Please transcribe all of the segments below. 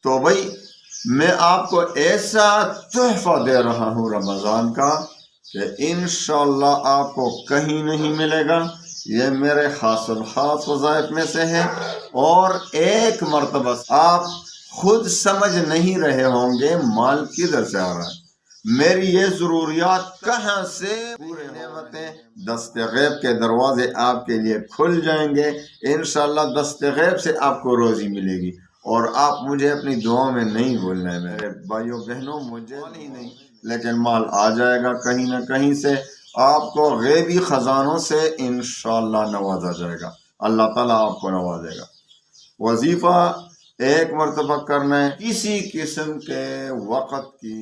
تو بھائی میں آپ کو ایسا تحفہ دے رہا ہوں رمضان کا کہ انشاءاللہ آپ کو کہیں نہیں ملے گا. یہ میرے خاص الخاص وظائف میں سے ہے. اور ایک مرتبہ آپ خود سمجھ نہیں رہے ہوں گے مال کدھر سے آ رہا ہے، میری یہ ضروریات کہاں سے پورے نعمتیں. دست غیب کے دروازے آپ کے لیے کھل جائیں گے انشاءاللہ. دست غیب سے آپ کو روزی ملے گی. اور آپ مجھے اپنی دعاؤں میں نہیں بھولنا ہے میرے بھائیوں بہنوں. مجھے ہی نہیں لیکن مال آ جائے گا کہیں نہ کہیں سے. آپ کو غیبی خزانوں سے انشاءاللہ نوازا جائے گا. اللہ تعالیٰ آپ کو نوازے گا. وظیفہ ایک مرتبہ کرنا ہے کسی قسم کے وقت کی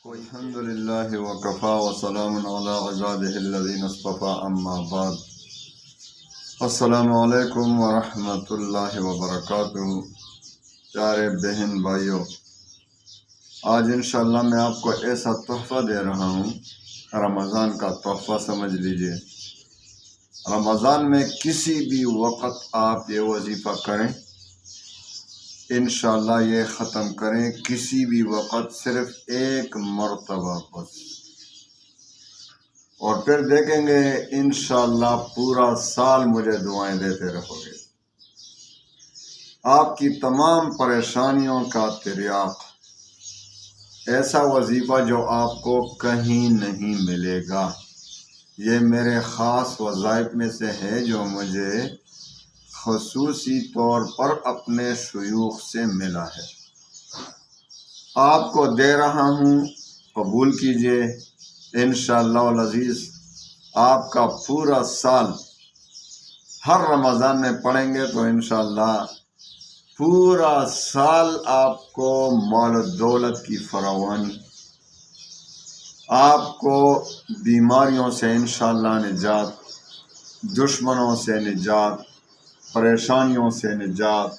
کوئی. الحمدللہ وکفا وسلام علی عبادہ الذین اصطفی اما بعد. السلام علیکم ورحمۃ اللہ وبرکاتہ. پیارے بہن بھائیوں، آج انشاءاللہ میں آپ کو ایسا تحفہ دے رہا ہوں، رمضان کا تحفہ سمجھ لیجئے. رمضان میں کسی بھی وقت آپ یہ وظیفہ کریں، انشاءاللہ یہ ختم کریں کسی بھی وقت صرف ایک مرتبہ بس، اور پھر دیکھیں گے انشاءاللہ پورا سال مجھے دعائیں دیتے رہو گے. آپ کی تمام پریشانیوں کا تریاق. ایسا وظیفہ جو آپ کو کہیں نہیں ملے گا. یہ میرے خاص وظائف میں سے ہے جو مجھے خصوصی طور پر اپنے شیوخ سے ملا ہے. آپ کو دے رہا ہوں، قبول کیجئے. انشاءاللہ العزیز آپ کا پورا سال ہر رمضان میں پڑھیں گے تو انشاءاللہ پورا سال آپ کو مال و دولت کی فراوانی، آپ کو بیماریوں سے انشاءاللہ نجات، دشمنوں سے نجات، پریشانیوں سے نجات،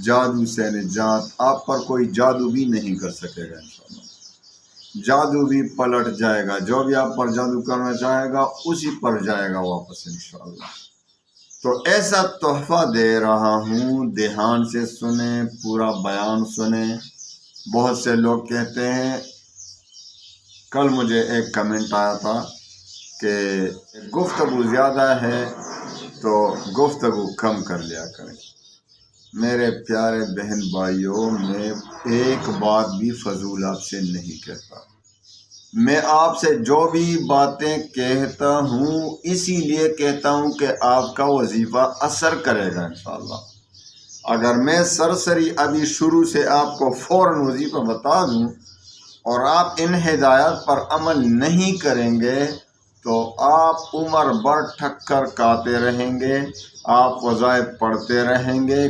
جادو سے نجات. آپ پر کوئی جادو بھی نہیں کر سکے گا انشاءاللہ. جادو بھی پلٹ جائے گا. جو بھی آپ پر جادو کرنا چاہے گا اسی پر جائے گا واپس انشاءاللہ. تو ایسا تحفہ دے رہا ہوں، دھیان سے سنیں، پورا بیان سنیں. بہت سے لوگ کہتے ہیں، کل مجھے ایک کمنٹ آیا تھا کہ گفتگو زیادہ ہے تو گفتگو کم کر لیا کریں. میرے پیارے بہن بھائیوں، میں ایک بات بھی فضول آپ سے نہیں کہتا. میں آپ سے جو بھی باتیں کہتا ہوں اسی لیے کہتا ہوں کہ آپ کا وظیفہ اثر کرے گا انشاءاللہ. اگر میں سرسری ابھی شروع سے آپ کو فوراً وظیفہ بتا دوں اور آپ ان ہدایات پر عمل نہیں کریں گے تو آپ عمر بھر ٹھکر کھاتے رہیں گے. آپ وظائف پڑھتے رہیں گے،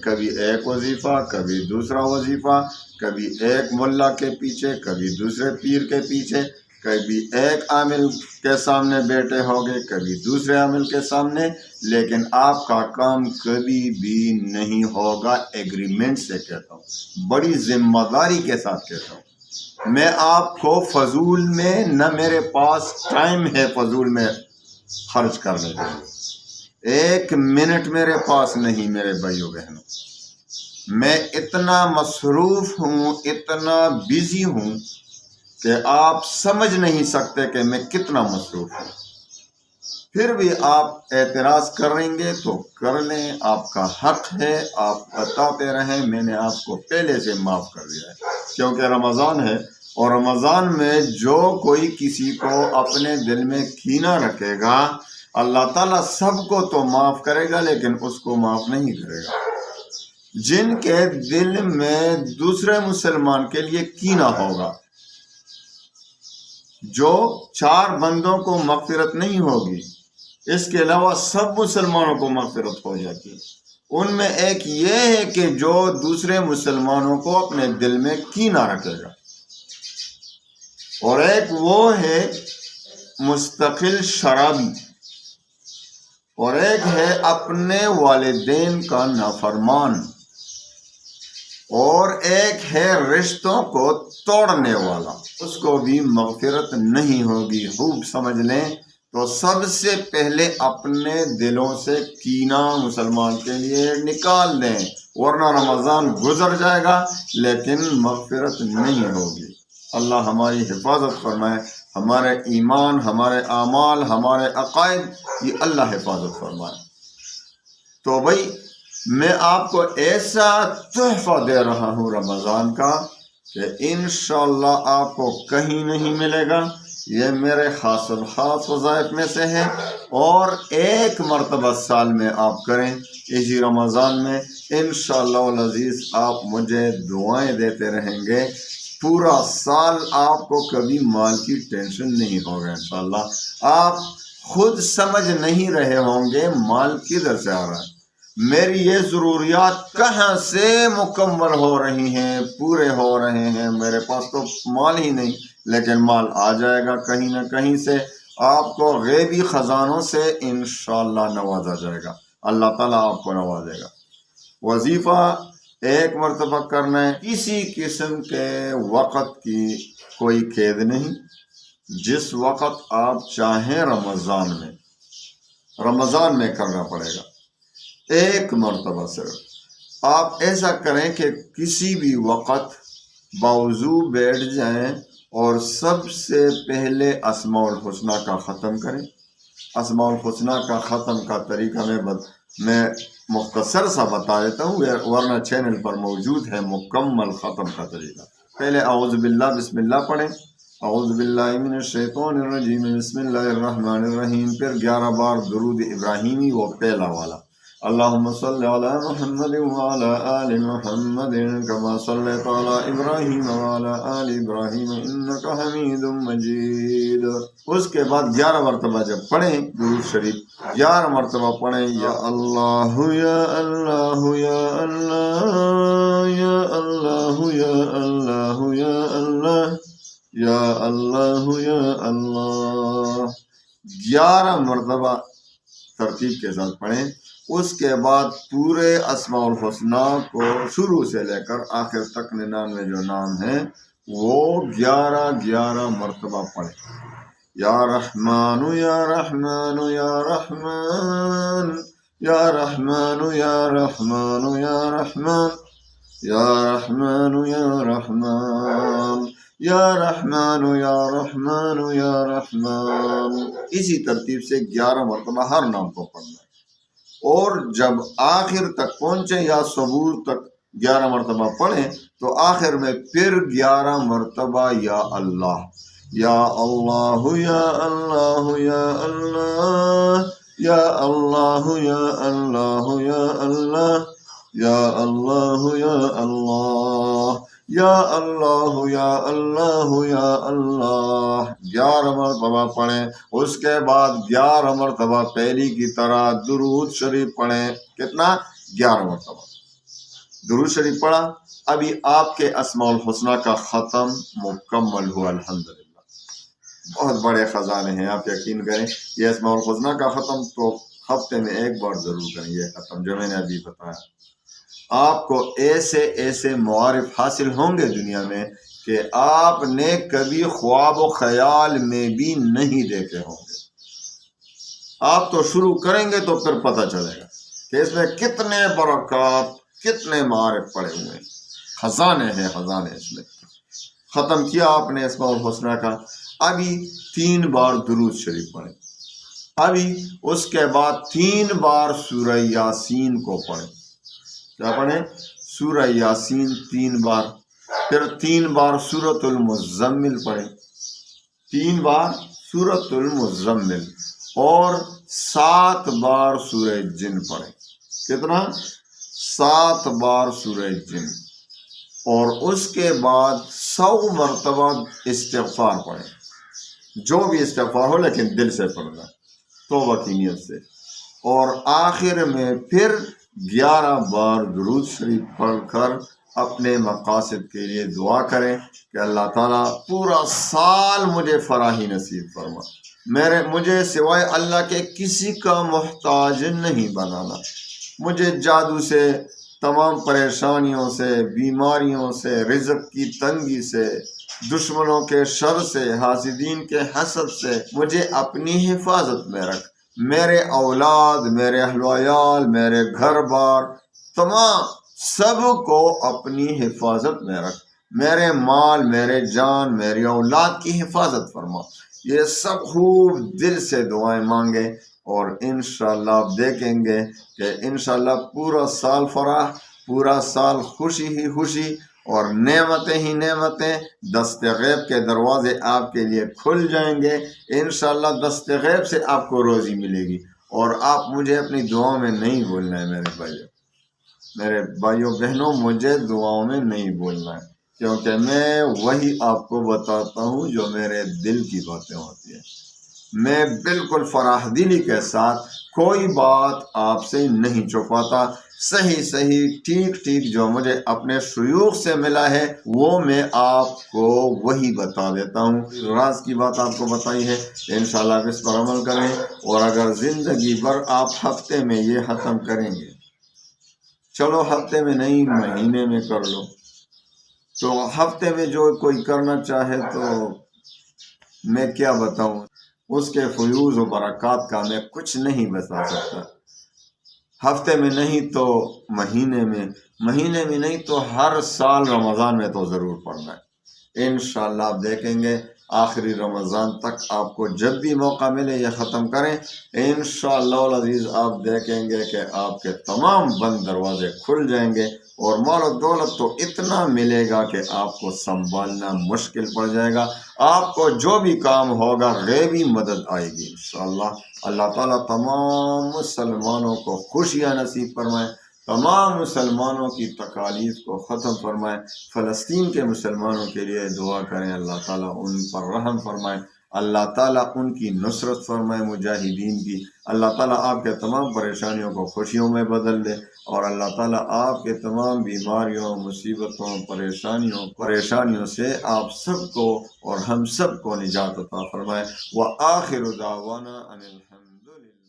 کبھی ایک وظیفہ، کبھی دوسرا وظیفہ، کبھی ایک ملا کے پیچھے، کبھی دوسرے پیر کے پیچھے، کبھی ایک عامل کے سامنے بیٹھے ہوگے، کبھی دوسرے عامل کے سامنے. لیکن آپ کا کام کبھی بھی نہیں ہوگا. ایگریمنٹ سے کہتا ہوں، بڑی ذمہ داری کے ساتھ کہتا ہوں. میں آپ کو فضول میں، نہ میرے پاس ٹائم ہے فضول میں خرچ کرنے کے. ایک منٹ میرے پاس نہیں میرے بھائیوں بہنوں. میں اتنا مصروف ہوں، اتنا بزی ہوں کہ آپ سمجھ نہیں سکتے کہ میں کتنا مصروف ہوں. پھر بھی آپ اعتراض کریں گے تو کر لیں، آپ کا حق ہے. آپ بتاتے رہیں. میں نے آپ کو پہلے سے معاف کر دیا ہے کیونکہ رمضان ہے، اور رمضان میں جو کوئی کسی کو اپنے دل میں کینہ رکھے گا اللہ تعالیٰ سب کو تو معاف کرے گا لیکن اس کو معاف نہیں کرے گا. جن کے دل میں دوسرے مسلمان کے لیے کینہ ہوگا، جو 4 بندوں کو مغفرت نہیں ہوگی، اس کے علاوہ سب مسلمانوں کو مغفرت ہو جاتی ہے. ان میں ایک یہ ہے کہ جو دوسرے مسلمانوں کو اپنے دل میں کینہ رکھے گا، اور ایک وہ ہے مستقل شرابی، اور ایک ہے اپنے والدین کا نافرمان، اور ایک ہے رشتوں کو توڑنے والا. اس کو بھی مغفرت نہیں ہوگی. خوب سمجھ لیں تو سب سے پہلے اپنے دلوں سے کینہ مسلمان کے لیے نکال دیں، ورنہ رمضان گزر جائے گا لیکن مغفرت نہیں ہوگی۔ اللہ ہماری حفاظت فرمائے، ہمارے ایمان، ہمارے اعمال، ہمارے عقائد، یہ اللہ حفاظت فرمائے۔ تو بھائی میں آپ کو ایسا تحفہ دے رہا ہوں رمضان کا کہ انشاءاللہ آپ کو کہیں نہیں ملے گا۔ یہ میرے خاص الخاص وظائف میں سے ہے، اور ایک مرتبہ سال میں آپ کریں اسی رمضان میں، انشاءاللہ العزیز آپ مجھے دعائیں دیتے رہیں گے، پورا سال آپ کو کبھی مال کی ٹینشن نہیں ہوگا انشاءاللہ۔ آپ خود سمجھ نہیں رہے ہوں گے مال کدھر سے آ رہا ہے، میری یہ ضروریات کہاں سے مکمل ہو رہی ہیں، پورے ہو رہے ہیں، میرے پاس تو مال ہی نہیں، لیکن مال آ جائے گا کہیں نہ کہیں سے، آپ کو غیبی خزانوں سے انشاءاللہ نوازا جائے گا، اللہ تعالیٰ آپ کو نوازے گا۔ وظیفہ ایک مرتبہ کرنا ہے، کسی قسم کے وقت کی کوئی قید نہیں، جس وقت آپ چاہیں رمضان میں کرنا پڑے گا، ایک مرتبہ صرف۔ آپ ایسا کریں کہ کسی بھی وقت باوضو بیٹھ جائیں اور سب سے پہلے اسماء الحسنہ کا ختم کریں۔ اسماء الحسنہ کا ختم کا طریقہ میں مختصر سا بتا دیتا ہوں، ورنہ چینل پر موجود ہے مکمل ختم کا طریقہ۔ پہلے اعوذ باللہ بسم اللہ پڑھیں، اعوذ باللہ من الشیطان الرجیم بسم اللہ الرحمن الرحیم، پھر 11 بار درود ابراہیمی، وہ پہلا والا، اللہم صلی علی محمد وعلی آل محمد کما صلیت علی ابراہیم وعلی آل ابراہیم انک حمید مجید۔ اس کے بعد 11 مرتبہ جب پڑھیں درود شریف، 11 مرتبہ پڑھیں، یا اللہ یا اللہ یا اللہ یا اللہ یا اللہ یا اللہ یا اللہ یا اللہ، 11 مرتبہ ترتیب کے ساتھ پڑھیں۔ اس کے بعد پورے اسماء الحسنہ کو شروع سے لے کر آخر تک 99 جو نام ہیں وہ 11 مرتبہ پڑھیں۔ یا رحمان یا رحمان یا رحمان یا رحمان یا رحمان یا رحمان یا رحمان یا رحمان یا رحمان یا رحمان یا رحمان، اسی ترتیب سے 11 مرتبہ ہر نام کو پڑھنا ہے۔ اور جب آخر تک پہنچے یا صبور تک 11 مرتبہ پڑھیں تو آخر میں پھر 11 مرتبہ یا اللہ یا اللہ یا اللہ یا اللہ یا اللہ یا اللہ یا اللہ یا اللہ یا اللہ یا اللہ یا اللہ یا اللہ 11 مرتبہ پڑھیں۔ اس کے بعد 11 مرتبہ پہلی کی طرح درود شریف پڑھیں۔ کتنا؟ 11 مرتبہ درود شریف پڑھا، ابھی آپ کے اسماء الحسنہ کا ختم مکمل ہوا، الحمدللہ۔ بہت بڑے خزانے ہیں، آپ یقین کریں، یہ اسماء الحسنہ کا ختم تو ہفتے میں ایک بار ضرور کریں، یہ ختم جو میں نے ابھی بتایا۔ آپ کو ایسے معارف حاصل ہوں گے دنیا میں کہ آپ نے کبھی خواب و خیال میں بھی نہیں دیکھے ہوں گے۔ آپ تو شروع کریں گے تو پھر پتہ چلے گا کہ اس میں کتنے برکات، کتنے معارف پڑے ہوئے ہیں، خزانے ہیں خزانے اس میں۔ ختم کیا آپ نے اسماء الحسنہ کا، ابھی 3 بار درود شریف پڑھیں، ابھی اس کے بعد 3 بار سورہ یاسین کو پڑھیں۔ کیا پڑھیں؟ سورہ یاسین 3 بار، پھر 3 بار سورۃ المزمل پڑھیں، 3 بار سورۃ المزمل، اور 7 بار سورہ جن پڑھیں۔ کتنا؟ 7 بار سورہ جن، اور اس کے بعد 100 مرتبہ استغفار پڑھیں، جو بھی استغفار ہو لیکن دل سے پڑھنا، توبہ کی نیت سے، اور آخر میں پھر 11 بار درود شریف پڑھ کر اپنے مقاصد کے لیے دعا کریں کہ اللہ تعالیٰ پورا سال مجھے فراخی نصیب فرما، مجھے سوائے اللہ کے کسی کا محتاج نہیں بنانا، مجھے جادو سے تمام پریشانیوں سے، بیماریوں سے، رزق کی تنگی سے، دشمنوں کے شر سے، حاسدین کے حسد سے مجھے اپنی حفاظت میں رکھ۔ میرے اولاد، میرے اہل و عیال، میرے گھر بار، تمام سب کو اپنی حفاظت میں رکھ۔ میرے مال، میرے جان، میری اولاد کی حفاظت فرما۔ یہ سب خوب دل سے دعائیں مانگے، اور انشاءاللہ آپ دیکھیں گے کہ انشاءاللہ پورا سال فرح، پورا سال خوشی ہی خوشی، اور نعمتیں ہی نعمتیں، دست غیب کے دروازے آپ کے لیے کھل جائیں گے۔ انشاءاللہ دست غیب سے آپ کو روزی ملے گی۔ اور آپ مجھے اپنی دعاؤں میں نہیں بھولنا ہے میرے بھائیوں بہنوں، مجھے دعاؤں میں نہیں بھولنا ہے، کیونکہ میں وہی آپ کو بتاتا ہوں جو میرے دل کی باتیں ہوتی ہیں۔ میں بالکل فراخ دلی کے ساتھ کوئی بات آپ سے نہیں چھپاتا، صحیح صحیح ٹھیک ٹھیک جو مجھے اپنے شیوخ سے ملا ہے وہ میں آپ کو وہی بتا دیتا ہوں۔ راز کی بات آپ کو بتائی ہے، انشاءاللہ آپ اس پر عمل کریں، اور اگر زندگی بھر آپ ہفتے میں یہ ختم کریں گے، چلو ہفتے میں نہیں مہینے میں کر لو، تو ہفتے میں جو کوئی کرنا چاہے تو میں کیا بتاؤں، اس کے فیوز و برکات کا میں کچھ نہیں بتا سکتا۔ ہفتے میں نہیں تو مہینے میں، مہینے میں نہیں تو ہر سال رمضان میں تو ضرور پڑھنا ہے۔ انشاءاللہ آپ دیکھیں گے آخری رمضان تک آپ کو جب بھی موقع ملے یہ ختم کریں، انشاءاللہ العزیز آپ دیکھیں گے کہ آپ کے تمام بند دروازے کھل جائیں گے، اور مال و دولت تو اتنا ملے گا کہ آپ کو سنبھالنا مشکل پڑ جائے گا۔ آپ کو جو بھی کام ہوگا غیبی مدد آئے گی انشاءاللہ۔ اللہ تعالیٰ تمام مسلمانوں کو خوشیاں نصیب فرمائے، تمام مسلمانوں کی تکالیف کو ختم فرمائے۔ فلسطین کے مسلمانوں کے لیے دعا کریں، اللہ تعالیٰ ان پر رحم فرمائے، اللہ تعالیٰ ان کی نصرت فرمائے، مجاہدین کی۔ اللہ تعالیٰ آپ کے تمام پریشانیوں کو خوشیوں میں بدل دے، اور اللہ تعالیٰ آپ کے تمام بیماریوں، مصیبتوں، پریشانیوں سے آپ سب کو اور ہم سب کو نجات عطا فرمائے۔ وآخر دعوانا ان الحمد للہ۔